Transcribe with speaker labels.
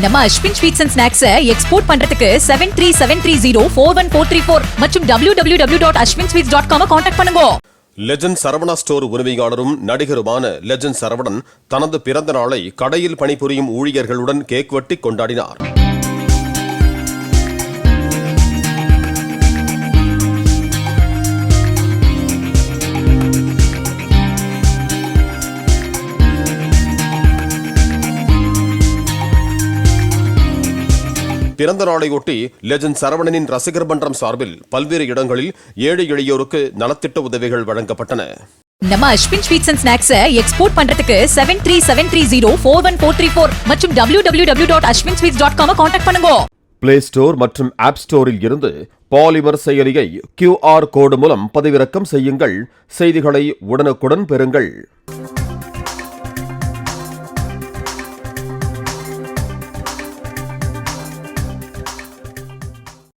Speaker 1: நம்ம Ashwin sweets and snacks export பண்றதுக்கு 7373041434 மற்றும் www.ashwinsweets.com கான்டாக்ட் பண்ணுங்க.
Speaker 2: லெஜண்ட் சரவணா ஸ்டோர் உரிமையாளரும் நடிகருமான லெஜண்ட் சரவணன் தனது பிறந்த நாளை கடையில் பணிபுரியும் ஊழியர்களுடன் கேக் வெட்டி கொண்டாடினார். பிறந்த நாளையொட்டி லெஜண்ட் சரவணனின் ரசிகர் மன்றம் சார்பில் பல்வேறு இடங்களில் ஏழை எளியோருக்கு நலத்திட்ட உதவிகள் வழங்கப்பட்டன.
Speaker 1: நம்ம Ashwin sweets and snacks export பண்றதுக்கு 7373041434 மற்றும் www.ashwinsweets.com கான்டாக்ட் பண்ணுங்க.
Speaker 2: பிளே ஸ்டோர் மற்றும் ஆப் ஸ்டோரில் இருந்து பாலிமர் செயலியை QR கோடு மூலம் பதிவிறக்கம் செய்யுங்கள். செய்திகளை உடனுக்குடன் பெறுங்கள்.